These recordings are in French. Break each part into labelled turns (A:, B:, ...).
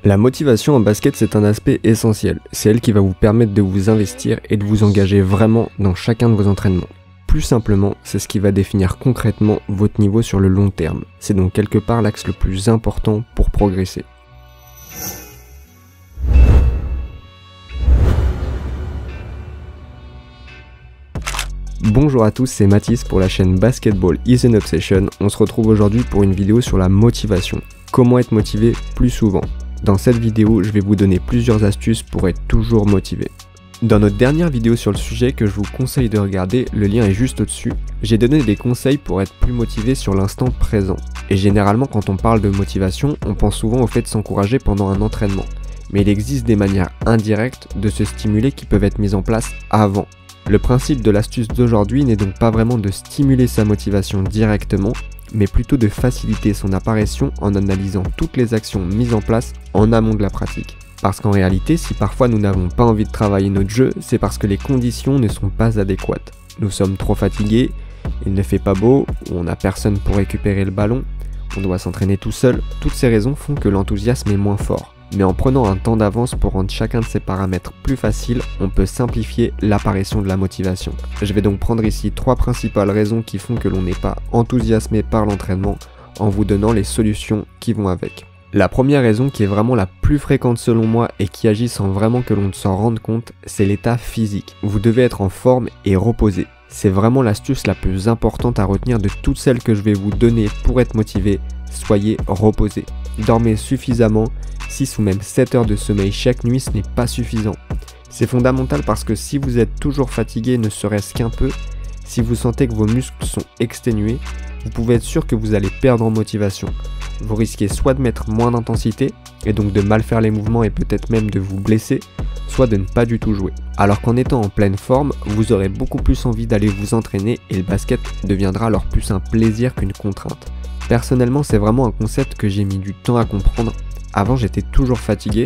A: La motivation en basket, c'est un aspect essentiel. C'est elle qui va vous permettre de vous investir et de vous engager vraiment dans chacun de vos entraînements. Plus simplement, c'est ce qui va définir concrètement votre niveau sur le long terme. C'est donc quelque part l'axe le plus important pour progresser. Bonjour à tous, c'est Mathis pour la chaîne Basketball is an Obsession. On se retrouve aujourd'hui pour une vidéo sur la motivation. Comment être motivé plus souvent. Dans cette vidéo, je vais vous donner plusieurs astuces pour être toujours motivé. Dans notre dernière vidéo sur le sujet que je vous conseille de regarder, le lien est juste au-dessus, j'ai donné des conseils pour être plus motivé sur l'instant présent. Et généralement quand on parle de motivation, on pense souvent au fait de s'encourager pendant un entraînement. Mais il existe des manières indirectes de se stimuler qui peuvent être mises en place avant. Le principe de l'astuce d'aujourd'hui n'est donc pas vraiment de stimuler sa motivation directement, mais plutôt de faciliter son apparition en analysant toutes les actions mises en place en amont de la pratique. Parce qu'en réalité, si parfois nous n'avons pas envie de travailler notre jeu, c'est parce que les conditions ne sont pas adéquates. Nous sommes trop fatigués, il ne fait pas beau, ou on n'a personne pour récupérer le ballon, on doit s'entraîner tout seul, toutes ces raisons font que l'enthousiasme est moins fort. Mais en prenant un temps d'avance pour rendre chacun de ces paramètres plus facile, on peut simplifier l'apparition de la motivation. Je vais donc prendre ici 3 principales raisons qui font que l'on n'est pas enthousiasmé par l'entraînement en vous donnant les solutions qui vont avec. La première raison qui est vraiment la plus fréquente selon moi et qui agit sans vraiment que l'on ne s'en rende compte, c'est l'état physique. Vous devez être en forme et reposé. C'est vraiment l'astuce la plus importante à retenir de toutes celles que je vais vous donner pour être motivé. Soyez reposé. Dormez suffisamment. 6 ou même 7 heures de sommeil chaque nuit, ce n'est pas suffisant. C'est fondamental parce que si vous êtes toujours fatigué, ne serait-ce qu'un peu, si vous sentez que vos muscles sont exténués, vous pouvez être sûr que vous allez perdre en motivation. Vous risquez soit de mettre moins d'intensité, et donc de mal faire les mouvements et peut-être même de vous blesser, soit de ne pas du tout jouer. Alors qu'en étant en pleine forme, vous aurez beaucoup plus envie d'aller vous entraîner et le basket deviendra alors plus un plaisir qu'une contrainte. Personnellement, c'est vraiment un concept que j'ai mis du temps à comprendre. Avant, j'étais toujours fatigué,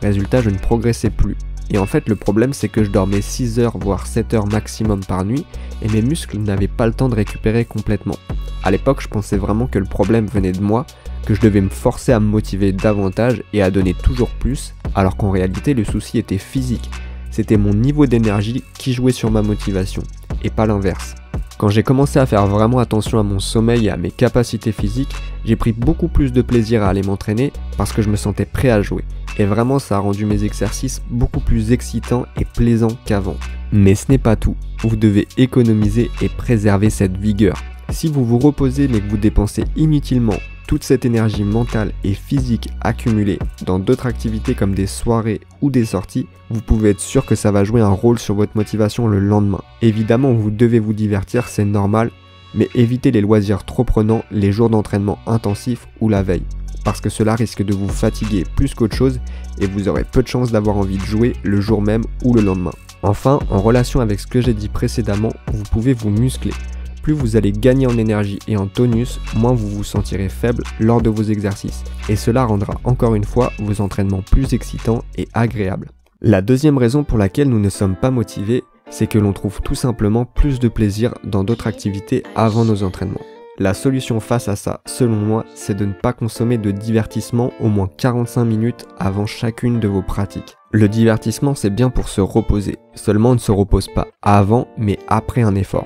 A: résultat, je ne progressais plus. Et en fait, le problème, c'est que je dormais 6 heures, voire 7 heures maximum par nuit, et mes muscles n'avaient pas le temps de récupérer complètement. À l'époque, je pensais vraiment que le problème venait de moi, que je devais me forcer à me motiver davantage et à donner toujours plus, alors qu'en réalité, le souci était physique. C'était mon niveau d'énergie qui jouait sur ma motivation, et pas l'inverse. Quand j'ai commencé à faire vraiment attention à mon sommeil et à mes capacités physiques, j'ai pris beaucoup plus de plaisir à aller m'entraîner parce que je me sentais prêt à jouer. Et vraiment, ça a rendu mes exercices beaucoup plus excitants et plaisants qu'avant. Mais ce n'est pas tout. Vous devez économiser et préserver cette vigueur. Si vous vous reposez mais que vous dépensez inutilement toute cette énergie mentale et physique accumulée dans d'autres activités comme des soirées ou des sorties, vous pouvez être sûr que ça va jouer un rôle sur votre motivation le lendemain. Évidemment, vous devez vous divertir, c'est normal, mais évitez les loisirs trop prenants les jours d'entraînement intensif ou la veille, parce que cela risque de vous fatiguer plus qu'autre chose et vous aurez peu de chances d'avoir envie de jouer le jour même ou le lendemain. Enfin, en relation avec ce que j'ai dit précédemment, vous pouvez vous muscler. Plus vous allez gagner en énergie et en tonus, moins vous vous sentirez faible lors de vos exercices. Et cela rendra encore une fois vos entraînements plus excitants et agréables. La deuxième raison pour laquelle nous ne sommes pas motivés, c'est que l'on trouve tout simplement plus de plaisir dans d'autres activités avant nos entraînements. La solution face à ça, selon moi, c'est de ne pas consommer de divertissement au moins 45 minutes avant chacune de vos pratiques. Le divertissement, c'est bien pour se reposer. Seulement, on ne se repose pas avant, mais après un effort.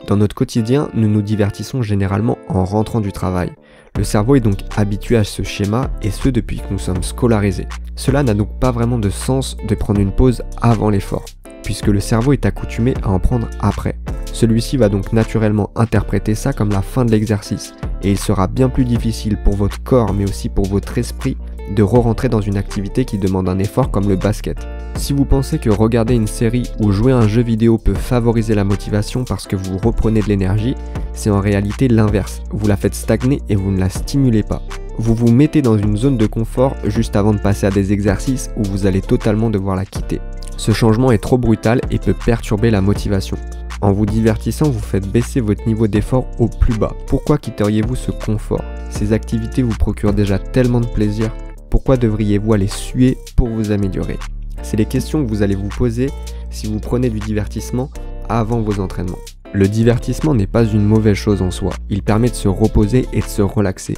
A: Dans notre quotidien, nous nous divertissons généralement en rentrant du travail. Le cerveau est donc habitué à ce schéma et ce depuis que nous sommes scolarisés. Cela n'a donc pas vraiment de sens de prendre une pause avant l'effort, puisque le cerveau est accoutumé à en prendre après. Celui-ci va donc naturellement interpréter ça comme la fin de l'exercice, et il sera bien plus difficile pour votre corps mais aussi pour votre esprit de re-rentrer dans une activité qui demande un effort comme le basket. Si vous pensez que regarder une série ou jouer à un jeu vidéo peut favoriser la motivation parce que vous reprenez de l'énergie, c'est en réalité l'inverse. Vous la faites stagner et vous ne la stimulez pas. Vous vous mettez dans une zone de confort juste avant de passer à des exercices où vous allez totalement devoir la quitter. Ce changement est trop brutal et peut perturber la motivation. En vous divertissant, vous faites baisser votre niveau d'effort au plus bas. Pourquoi quitteriez-vous ce confort? Ces activités vous procurent déjà tellement de plaisir. Pourquoi devriez-vous aller suer pour vous améliorer? C'est les questions que vous allez vous poser si vous prenez du divertissement avant vos entraînements. Le divertissement n'est pas une mauvaise chose en soi, il permet de se reposer et de se relaxer.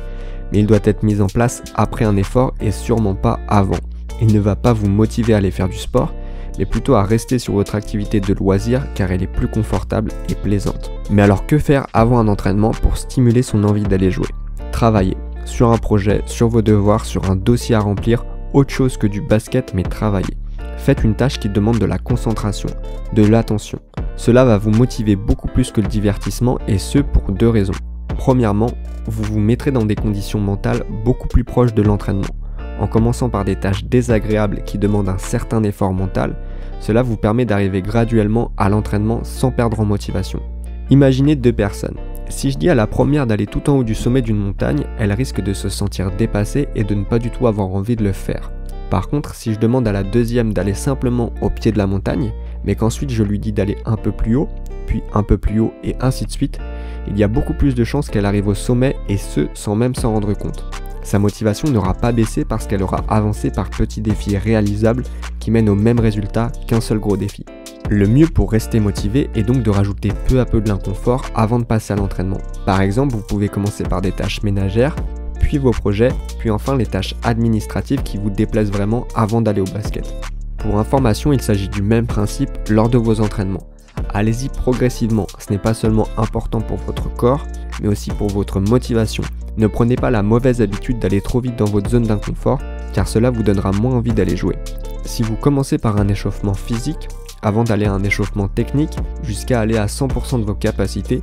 A: mais il doit être mis en place après un effort et sûrement pas avant. Il ne va pas vous motiver à aller faire du sport, mais plutôt à rester sur votre activité de loisir car elle est plus confortable et plaisante. Mais alors que faire avant un entraînement pour stimuler son envie d'aller jouer? Travailler sur un projet, sur vos devoirs, sur un dossier à remplir, autre chose que du basket mais travailler. Faites une tâche qui demande de la concentration, de l'attention. Cela va vous motiver beaucoup plus que le divertissement et ce pour deux raisons. Premièrement, vous vous mettrez dans des conditions mentales beaucoup plus proches de l'entraînement. En commençant par des tâches désagréables qui demandent un certain effort mental, cela vous permet d'arriver graduellement à l'entraînement sans perdre en motivation. Imaginez deux personnes. Si je dis à la première d'aller tout en haut du sommet d'une montagne, elle risque de se sentir dépassée et de ne pas du tout avoir envie de le faire. Par contre, si je demande à la deuxième d'aller simplement au pied de la montagne, mais qu'ensuite je lui dis d'aller un peu plus haut, puis un peu plus haut et ainsi de suite, il y a beaucoup plus de chances qu'elle arrive au sommet et ce sans même s'en rendre compte. Sa motivation n'aura pas baissé parce qu'elle aura avancé par petits défis réalisables qui mènent au même résultat qu'un seul gros défi. Le mieux pour rester motivé est donc de rajouter peu à peu de l'inconfort avant de passer à l'entraînement. Par exemple, vous pouvez commencer par des tâches ménagères, puis vos projets, puis enfin les tâches administratives qui vous déplaisent vraiment avant d'aller au basket. Pour information, il s'agit du même principe lors de vos entraînements. Allez-y progressivement, ce n'est pas seulement important pour votre corps, mais aussi pour votre motivation. Ne prenez pas la mauvaise habitude d'aller trop vite dans votre zone d'inconfort, car cela vous donnera moins envie d'aller jouer. Si vous commencez par un échauffement physique, avant d'aller à un échauffement technique, jusqu'à aller à 100% de vos capacités,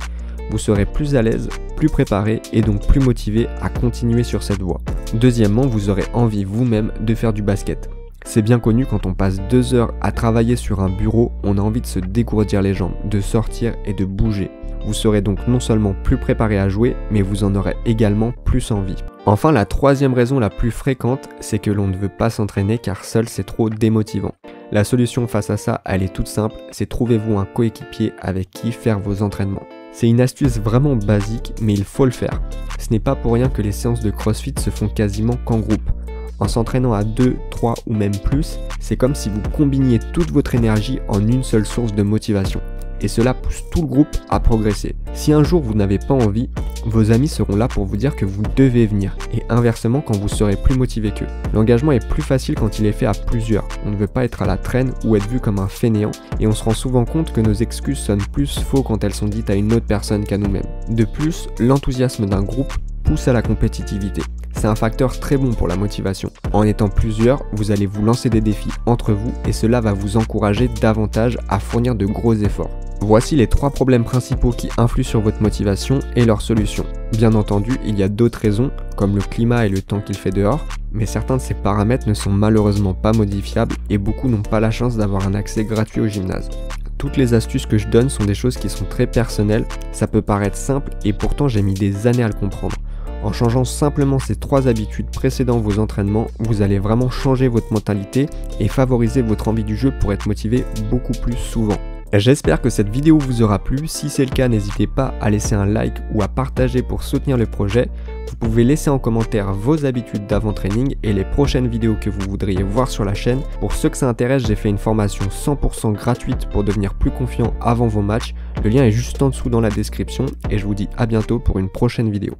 A: vous serez plus à l'aise, plus préparé et donc plus motivé à continuer sur cette voie. Deuxièmement, vous aurez envie vous-même de faire du basket. C'est bien connu, quand on passe 2 heures à travailler sur un bureau, on a envie de se dégourdir les jambes, de sortir et de bouger. Vous serez donc non seulement plus préparé à jouer, mais vous en aurez également plus envie. Enfin, la troisième raison la plus fréquente, c'est que l'on ne veut pas s'entraîner car seul c'est trop démotivant. La solution face à ça, elle est toute simple, c'est trouvez-vous un coéquipier avec qui faire vos entraînements. C'est une astuce vraiment basique, mais il faut le faire. Ce n'est pas pour rien que les séances de CrossFit se font quasiment qu'en groupe. En s'entraînant à 2, 3 ou même plus, c'est comme si vous combiniez toute votre énergie en une seule source de motivation. Et cela pousse tout le groupe à progresser. Si un jour vous n'avez pas envie, vos amis seront là pour vous dire que vous devez venir, et inversement quand vous serez plus motivé qu'eux. L'engagement est plus facile quand il est fait à plusieurs. On ne veut pas être à la traîne ou être vu comme un fainéant, et on se rend souvent compte que nos excuses sonnent plus faux quand elles sont dites à une autre personne qu'à nous-mêmes. De plus, l'enthousiasme d'un groupe pousse à la compétitivité. C'est un facteur très bon pour la motivation. En étant plusieurs, vous allez vous lancer des défis entre vous et cela va vous encourager davantage à fournir de gros efforts. Voici les 3 problèmes principaux qui influent sur votre motivation et leurs solutions. Bien entendu, il y a d'autres raisons, comme le climat et le temps qu'il fait dehors, mais certains de ces paramètres ne sont malheureusement pas modifiables et beaucoup n'ont pas la chance d'avoir un accès gratuit au gymnase. Toutes les astuces que je donne sont des choses qui sont très personnelles, ça peut paraître simple et pourtant j'ai mis des années à le comprendre. En changeant simplement ces 3 habitudes précédant vos entraînements, vous allez vraiment changer votre mentalité et favoriser votre envie du jeu pour être motivé beaucoup plus souvent. J'espère que cette vidéo vous aura plu, si c'est le cas n'hésitez pas à laisser un like ou à partager pour soutenir le projet. Vous pouvez laisser en commentaire vos habitudes d'avant-training et les prochaines vidéos que vous voudriez voir sur la chaîne. Pour ceux que ça intéresse, j'ai fait une formation 100% gratuite pour devenir plus confiant avant vos matchs. Le lien est juste en dessous dans la description et je vous dis à bientôt pour une prochaine vidéo.